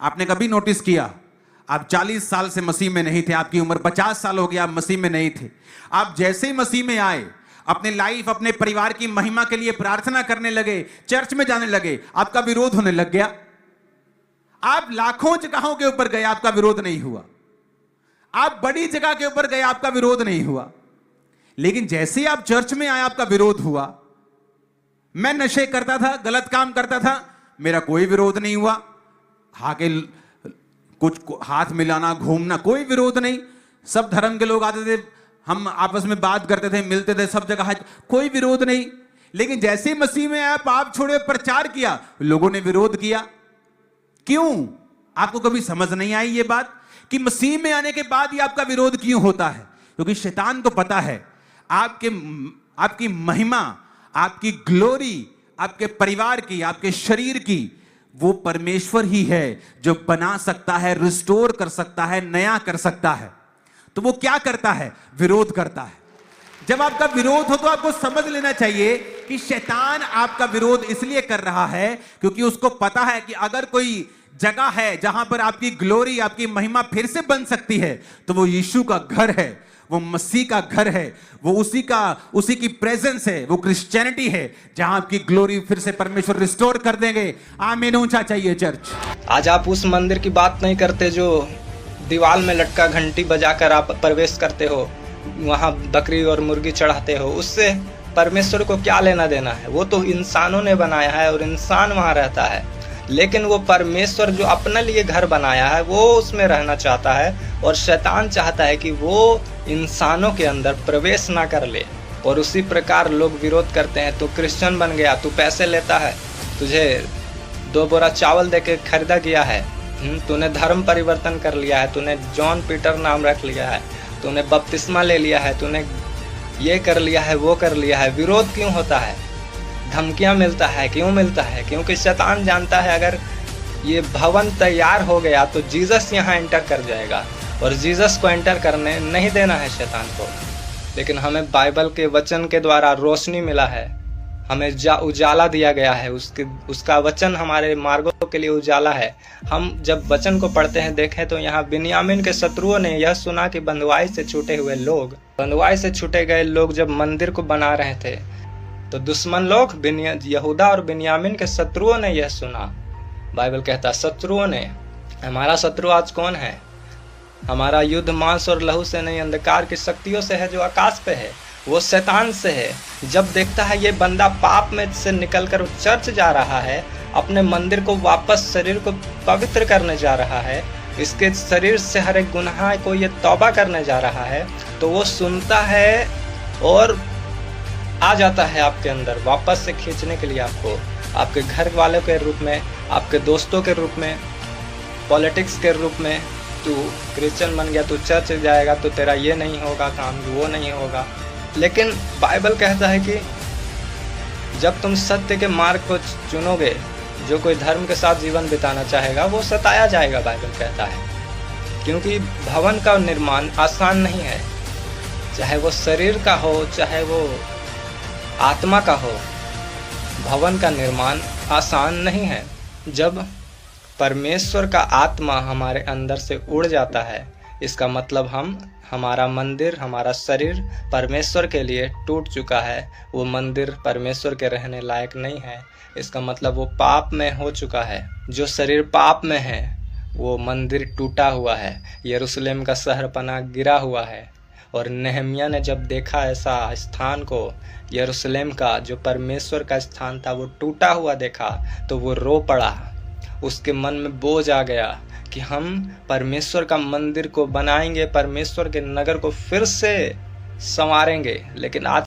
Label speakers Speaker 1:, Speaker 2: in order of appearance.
Speaker 1: आपने कभी नोटिस किया, आप 40 साल से मसीह में नहीं थे, आपकी उम्र 50 साल हो गई, आप मसीह में नहीं थे। आप जैसे ही मसीह में आए, अपने लाइफ, अपने परिवार की महिमा के लिए प्रार्थना करने लगे, चर्च में जाने लगे, आपका विरोध होने लग गया। आप लाखों जगहों के ऊपर गए, आपका विरोध नहीं हुआ। आप बड़ी जगह के ऊपर गए, आपका विरोध नहीं हुआ। लेकिन जैसे ही आप चर्च में आए, आपका विरोध हुआ। मैं नशे करता था, गलत काम करता था, मेरा कोई विरोध नहीं हुआ। आगे कुछ हाथ मिलाना, घूमना, कोई विरोध नहीं। सब धर्म के लोग आते थे, हम आपस में बात करते थे, मिलते थे, सब जगह कोई विरोध नहीं। लेकिन जैसे ही मसीह में आया, पाप छोड़े, प्रचार किया, लोगों ने विरोध किया। क्यों? आपको कभी समझ नहीं आई ये बात कि मसीह में आने के बाद ही आपका विरोध क्यों होता है? क्योंकि शैतान को पता है आपकी महिमा, आपकी ग्लोरी, आपके परिवार की, आपके शरीर की, वो परमेश्वर ही है जो बना सकता है, रिस्टोर कर सकता है, नया कर सकता है। तो वो क्या करता है? विरोध करता है। जब आपका विरोध हो तो आपको समझ लेना चाहिए कि शैतान आपका विरोध इसलिए कर रहा है क्योंकि उसको पता है कि अगर कोई जगह है जहां पर आपकी ग्लोरी, आपकी महिमा फिर से बन सकती है, तो वो यीशु का घर है, वो मसीह का घर है, वो उसी की प्रेजेंस है, वो क्रिश्चियनिटी है जहां आपकी ग्लोरी फिर से परमेश्वर रिस्टोर कर देंगे। आमीन। ऊंचा चाहिए चर्च।
Speaker 2: आज आप उस मंदिर की बात नहीं करते जो दीवार में लटका घंटी बजाकर आप प्रवेश करते हो, वहां बकरी और मुर्गी चढ़ाते हो। उससे परमेश्वर को क्या लेना देना है? वो तो इंसानों ने बनाया है और इंसान वहां रहता है। लेकिन वो परमेश्वर जो अपने लिए घर बनाया है, वो उसमें रहना चाहता है, और शैतान चाहता है कि वो इंसानों के अंदर प्रवेश ना कर ले। और उसी प्रकार लोग विरोध करते हैं। तू क्रिश्चियन बन गया, तू पैसे लेता है, तुझे 2 बोरा चावल देके खरीदा गया है, तूने धर्म परिवर्तन कर लिया है, तूने जॉन पीटर नाम रख लिया है, तूने बपतिस्मा ले लिया है, तूने ये कर लिया है, वो कर लिया है। विरोध क्यों होता है? धमकियां मिलता है। क्यों मिलता है? क्योंकि शैतान जानता है अगर ये भवन तैयार हो गया तो जीसस यहाँ एंटर कर जाएगा, और जीसस को एंटर करने नहीं देना है शैतान को। लेकिन हमें बाइबल के वचन के द्वारा रोशनी मिला है, हमें उजाला दिया गया है। उसका वचन हमारे मार्गों के लिए उजाला है। हम जब वचन को पढ़ते हैं, देखें तो यहाँ बिन्यामीन के शत्रुओं ने यह सुना कि बंधुआई से छूटे गए लोग जब मंदिर को बना रहे थे, तो दुश्मन लोग यहूदा और बिन्यामीन के शत्रुओं ने यह सुना। बाइबल कहता है शत्रुओं ने। हमारा शत्रु आज कौन है? हमारा युद्ध मांस और लहू से नहीं, अंधकार की शक्तियों से है जो आकाश पे है, वो शैतान से है। जब देखता है ये बंदा पाप में से निकलकर चर्च जा रहा है, अपने मंदिर को वापस, शरीर को पवित्र करने जा रहा है, इसके शरीर से हर एक गुनाह को ये तौबा करने जा रहा है, तो वो सुनता है और आ जाता है आपके अंदर वापस से खींचने के लिए आपको, आपके घर वालों के रूप में, आपके दोस्तों के रूप में, पॉलिटिक्स के रूप में। तू क्रिश्चियन बन गया, तू चर्च जाएगा तो तेरा ये नहीं होगा काम, वो नहीं होगा। लेकिन बाइबल कहता है कि जब तुम सत्य के मार्ग को चुनोगे, जो कोई धर्म के साथ जीवन बिताना चाहेगा वो सताया जाएगा, बाइबल कहता है। क्योंकि भवन का निर्माण आसान नहीं है, चाहे वो शरीर का हो, चाहे वो आत्मा का हो। भवन का निर्माण आसान नहीं है। जब परमेश्वर का आत्मा हमारे अंदर से उड़ जाता है, इसका मतलब हमारा मंदिर, हमारा शरीर परमेश्वर के लिए टूट चुका है। वो मंदिर परमेश्वर के रहने लायक नहीं है। इसका मतलब वो पाप में हो चुका है। जो शरीर पाप में है, वो मंदिर टूटा हुआ है, यरूशलेम का शहरपना गिरा हुआ है। और नेहमिया ने जब देखा ऐसा स्थान को, यरूशलेम का जो परमेश्वर का स्थान था, वो टूटा हुआ देखा, तो वो रो पड़ा। उसके मन में बोझ आ गया कि हम परमेश्वर का मंदिर को बनाएंगे, परमेश्वर के नगर को फिर से संवारेंगे। लेकिन आज